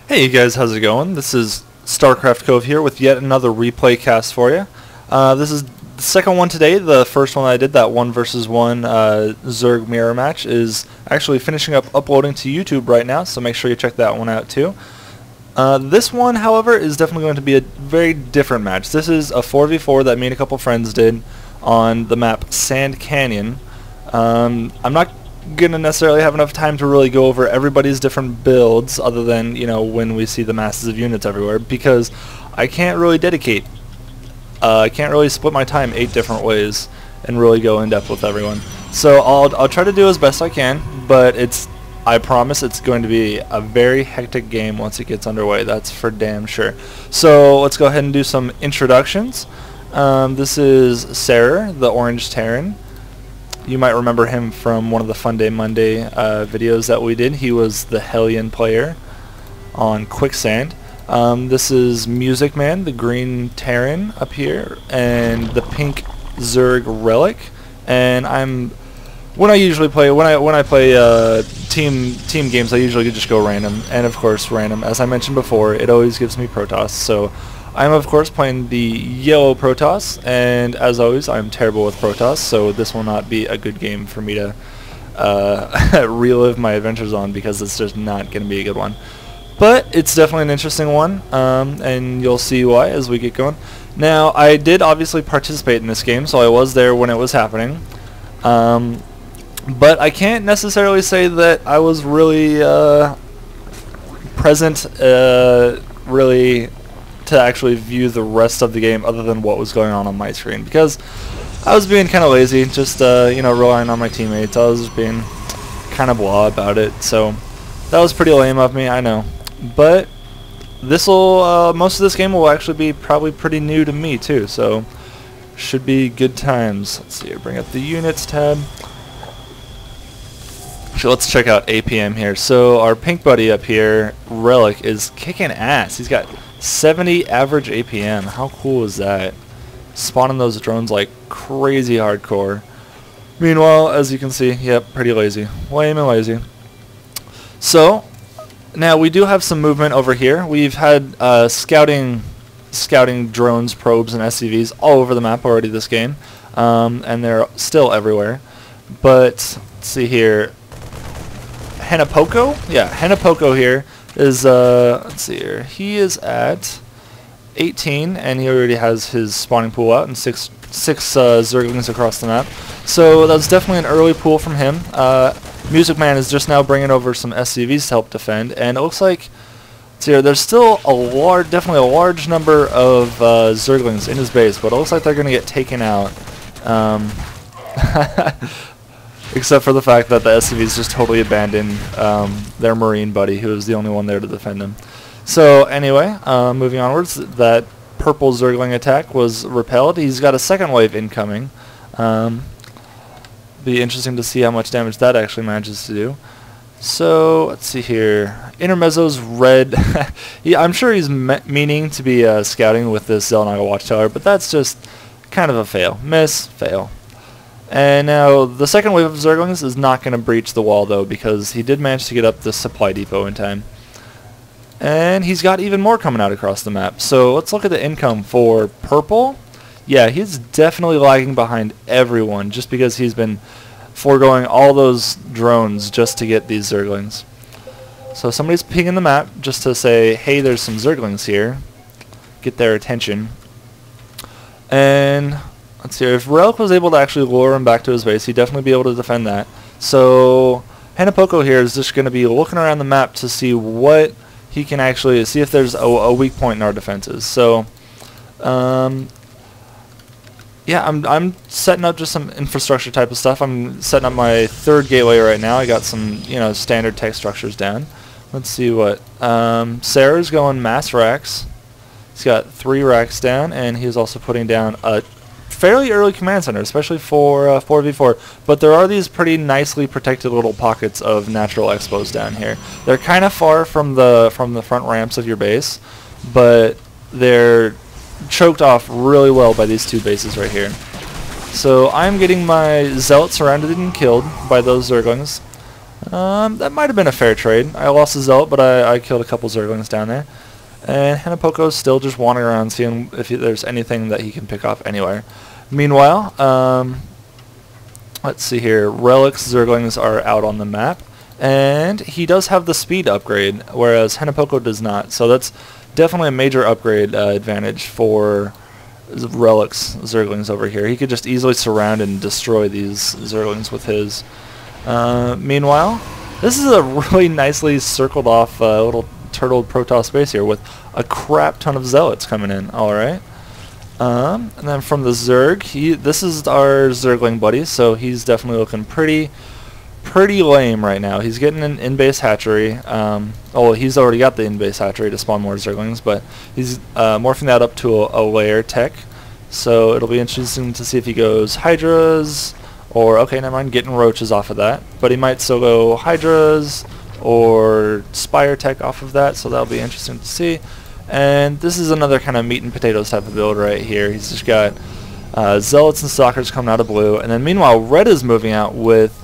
Hey you guys, how's it going? This is StarcraftCove here with yet another replay cast for you. This is the second one today. The first one I did, that 1 versus 1 Zerg mirror match, is actually finishing up uploading to YouTube right now, so make sure you check that one out too. This one, however, is definitely going to be a very different match. This is a 4v4 that me and a couple friends did on the map Sand Canyon. I'm not gonna necessarily have enough time to really go over everybody's different builds other than, you know, when we see the masses of units everywhere, because I can't really I can't really split my time 8 different ways and really go in depth with everyone. So I'll try to do as best I can, but I promise it's going to be a very hectic game once it gets underway. That's for damn sure. So let's go ahead and do some introductions. This is Seror, the orange Terran. You might remember him from one of the Fun Day Monday videos that we did. He was the Hellion player on Quicksand. This is MusicMan, the green Terran up here, and the pink Zerg Relic. And when I play team games, I usually just go random, and of course random, as I mentioned before, it always gives me Protoss. So I'm of course playing the yellow Protoss, and as always I'm terrible with Protoss, so this will not be a good game for me to relive my adventures on, because it's just not going to be a good one. But it's definitely an interesting one, and you'll see why as we get going. Now, I did obviously participate in this game, so I was there when it was happening. But I can't necessarily say that I was really present really to actually view the rest of the game other than what was going on my screen, because I was being kind of lazy, just you know, relying on my teammates. I was just being kind of blah about it, so that was pretty lame of me, I know. But most of this game will actually be probably pretty new to me too, so should be good times. Let's see, bring up the units tab. So let's check out APM here. So our pink buddy up here, Relic, is kicking ass. He's got 70 average APM. How cool is that? Spawning those drones like crazy hardcore. Meanwhile, as you can see, yep, pretty lazy. Lame and lazy. So now we do have some movement over here. We've had scouting drones, probes, and SCVs all over the map already this game, and they're still everywhere. But let's see here. Henapoko? Yeah, Henapoko here is, let's see here, he is at 18, and he already has his spawning pool out and six Zerglings across the map. So that's definitely an early pool from him. MusicMan is just now bringing over some SCVs to help defend, and it looks like, let's see here, there's still definitely a large number of Zerglings in his base, but it looks like they're going to get taken out. Except for the fact that the SCVs just totally abandoned their Marine buddy, who was the only one there to defend him. So anyway, moving onwards, that purple Zergling attack was repelled. He's got a second wave incoming. Be interesting to see how much damage that actually manages to do. So let's see here. Intermezzo's red. I'm sure he's meaning to be scouting with this Zelnaga Watchtower, but that's just kind of a fail. Miss, fail. And now the second wave of Zerglings is not going to breach the wall though, because he did manage to get up the supply depot in time. And he's got even more coming out across the map. So let's look at the income for purple. Yeah, he's definitely lagging behind everyone just because he's been foregoing all those drones just to get these Zerglings. So somebody's pinging the map just to say, hey, there's some Zerglings here. Get their attention. And let's see, if Relic was able to actually lure him back to his base, he'd definitely be able to defend that. So henapoko here is just going to be looking around the map to see what he can actually see, if there's a weak point in our defenses. So yeah, I'm setting up just some infrastructure type of stuff. I'm setting up my third gateway right now. I got some, you know, standard tech structures down. Let's see what Sarah's going mass racks. He's got 3 racks down, and he's also putting down a fairly early command center, especially for 4v4, but there are these pretty nicely protected little pockets of natural expos down here. They're kind of far from the front ramps of your base, but they're choked off really well by these 2 bases right here. So I'm getting my Zealots surrounded and killed by those Zerglings. That might have been a fair trade. I lost a Zealot, but I killed a couple Zerglings down there. And Henapoko's still just wandering around, seeing if there's anything that he can pick off anywhere. Meanwhile, let's see here. Relic's Zerglings are out on the map. And he does have the speed upgrade, whereas Henapoko does not. So that's definitely a major upgrade advantage for Relic's Zerglings over here. He could just easily surround and destroy these Zerglings with his. Meanwhile, this is a really nicely circled off little turtled Protoss base here with a crap ton of Zealots coming in. Alright. And then from the Zerg, this is our Zergling buddy, so he's definitely looking pretty lame right now. He's getting an in-base hatchery. Oh, he's already got the in-base hatchery to spawn more Zerglings, but he's morphing that up to a layer tech. So it'll be interesting to see if he goes Hydras, or, okay, never mind, getting Roaches off of that. But he might still go Hydras or Spire tech off of that, so that'll be interesting to see. And this is another kind of meat and potatoes type of build right here. He's just got Zealots and Stalkers coming out of blue, and then meanwhile Red is moving out with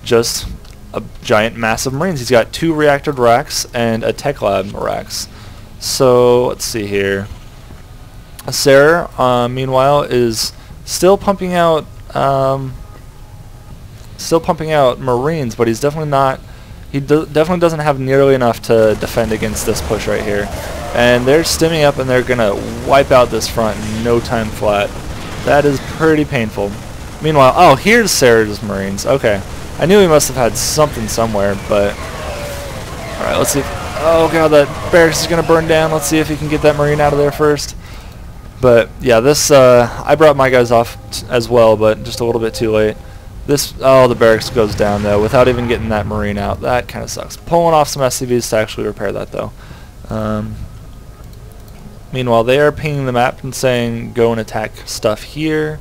just a giant mass of Marines. He's got 2 reactor racks and a tech lab racks. So let's see here. Seror, meanwhile, is still pumping out Marines, but he's definitely not. He definitely doesn't have nearly enough to defend against this push right here. And they're stimming up, and they're gonna wipe out this front in no time flat. That is pretty painful. Meanwhile, oh, here's Seror's Marines. Okay. I knew he must have had something somewhere, but... Alright, let's see if... Oh god, that barracks is going to burn down. Let's see if he can get that Marine out of there first. But, yeah, this... I brought my guys off as well, but just a little bit too late. This... Oh, the barracks goes down, though, without even getting that Marine out. That kind of sucks. Pulling off some SCVs to actually repair that, though. Meanwhile, they are pinging the map and saying, go and attack stuff here.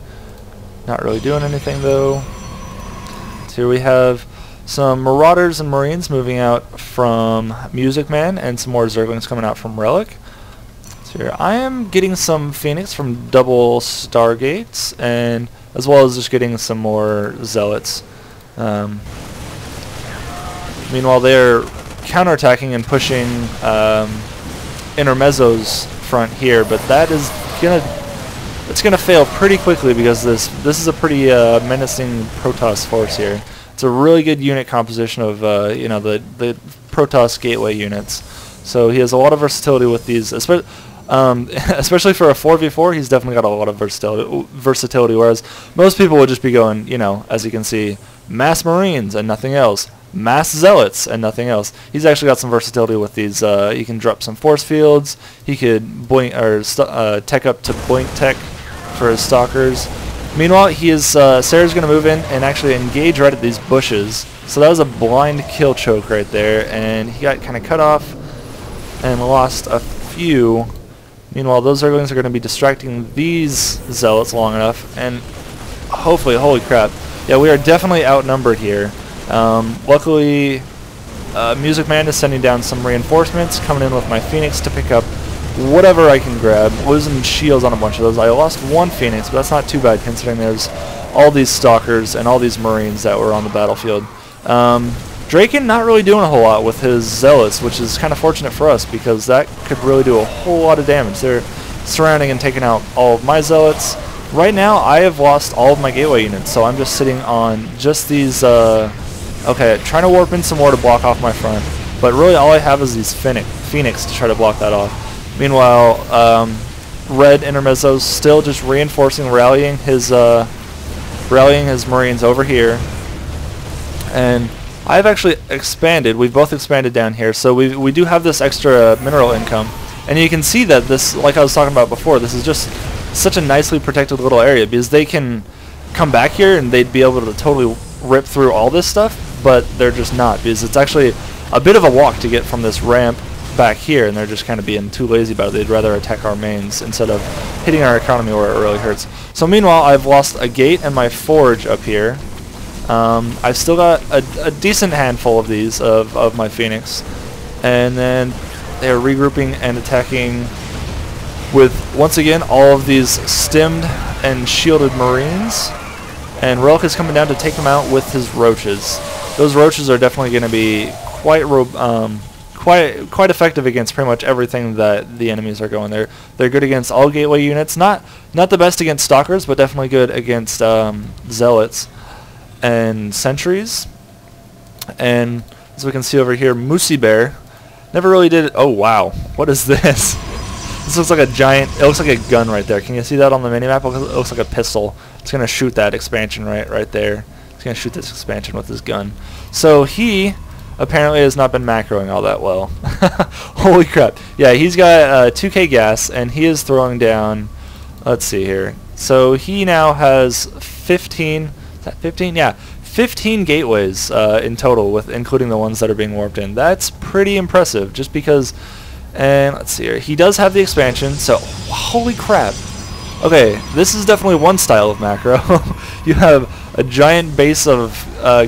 Not really doing anything, though. Here we have some Marauders and Marines moving out from MusicMan, and some more Zerglings coming out from Relic. So here I am getting some Phoenix from double Stargates, and as well as just getting some more Zealots. Meanwhile, they're counterattacking and pushing Intermezzo's front here, but that is gonna fail pretty quickly because this is a pretty menacing Protoss force here. It's a really good unit composition of you know, the Protoss gateway units. So he has a lot of versatility with these, especially for a 4v4. He's definitely got a lot of versatility. Whereas most people would just be going, you know, as you can see, mass Marines and nothing else, mass Zealots and nothing else. He's actually got some versatility with these. He can drop some force fields. He could blink or tech up to blink tech for his Stalkers. Meanwhile, Seror's going to move in and actually engage right at these bushes. So that was a blind kill choke right there, and he got kind of cut off and lost a few. Meanwhile, those Zerglings are going to be distracting these Zealots long enough, and hopefully, holy crap, yeah, we are definitely outnumbered here. Luckily, MusicMan is sending down some reinforcements, coming in with my Phoenix to pick up whatever I can grab. Losing shields on a bunch of those. I lost one Phoenix, but that's not too bad considering there's all these Stalkers and all these Marines that were on the battlefield. Draekyn not really doing a whole lot with his Zealots, which is kind of fortunate for us because that could really do a whole lot of damage. They're surrounding and taking out all of my Zealots. Right now, I have lost all of my gateway units, so I'm just sitting on just these, okay, trying to warp in some more to block off my front, but really all I have is these Phoenix to try to block that off. Meanwhile, Red Intermezzo's still just reinforcing, rallying his Marines over here, and I've actually expanded. We've both expanded down here, so we do have this extra mineral income, and you can see that this, like I was talking about before, this is just such a nicely protected little area because they can come back here and they'd be able to totally rip through all this stuff, but they're just not because it's actually a bit of a walk to get from this ramp back here, and they're just kind of being too lazy about it. They'd rather attack our mains instead of hitting our economy where it really hurts. So meanwhile, I've lost a gate and my forge up here. I've still got a decent handful of these of my Phoenix, and then they're regrouping and attacking with, once again, all of these stemmed and shielded Marines, and Relic is coming down to take them out with his Roaches. those roaches are definitely going to be quite effective against pretty much everything that the enemies are going. They're good against all gateway units. Not the best against stalkers, but definitely good against zealots and sentries. And as we can see over here, Mooseybear never really did it. Oh wow, what is this? This looks like a giant, it looks like a gun right there. Can you see that on the minimap? It looks like a pistol. It's going to shoot that expansion right there. It's going to shoot this expansion with his gun. So he apparently has not been macroing all that well. Holy crap. Yeah, he's got 2k gas, and he is throwing down, let's see here. So he now has 15, is that 15? Yeah, 15 gateways in total, with including the ones that are being warped in. That's pretty impressive, just because, and let's see here, he does have the expansion, so holy crap. Okay, this is definitely one style of macro. You have a giant base of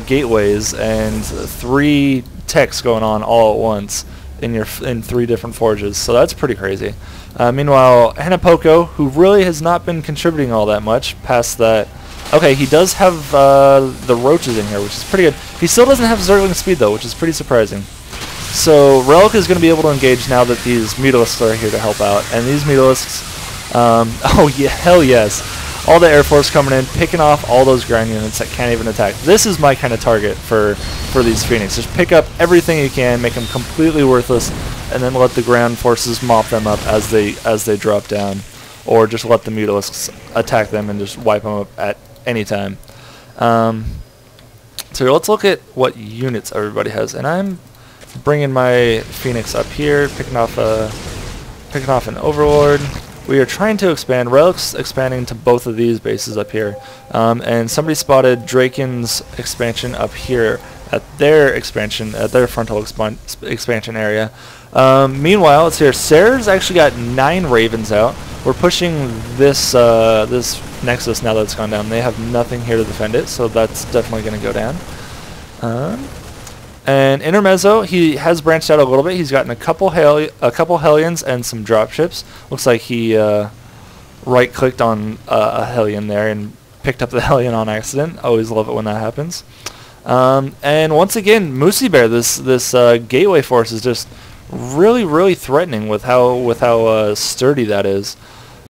gateways and 3 techs going on all at once in 3 different forges, so that's pretty crazy. Meanwhile, henapoko, who really has not been contributing all that much past that. Okay, he does have the roaches in here, which is pretty good. He still doesn't have Zergling speed though, which is pretty surprising. So Relic is going to be able to engage now that these Mutalisks are here to help out, and these Mutalisks, oh yeah, hell yes. All the Air Force coming in, picking off all those ground units that can't even attack. This is my kind of target for these Phoenix. Just pick up everything you can, make them completely worthless, and then let the ground forces mop them up as they drop down, or just let the Mutalisks attack them and just wipe them up at any time. So let's look at what units everybody has, and I'm bringing my Phoenix up here, picking off an Overlord. We are trying to expand. Relic's expanding to both of these bases up here. And somebody spotted Draekyn's expansion up here at their expansion, at their frontal expansion area. Meanwhile, let's see here. Seror's actually got 9 Ravens out. We're pushing this this Nexus now that it's gone down. They have nothing here to defend it, so that's definitely going to go down. And Intermezzo, he has branched out a little bit. He's gotten a couple Hellions and some dropships. Looks like he right-clicked on a Hellion there and picked up the Hellion on accident. Always love it when that happens. And once again, Mooseybear, this gateway force is just really threatening with how sturdy that is.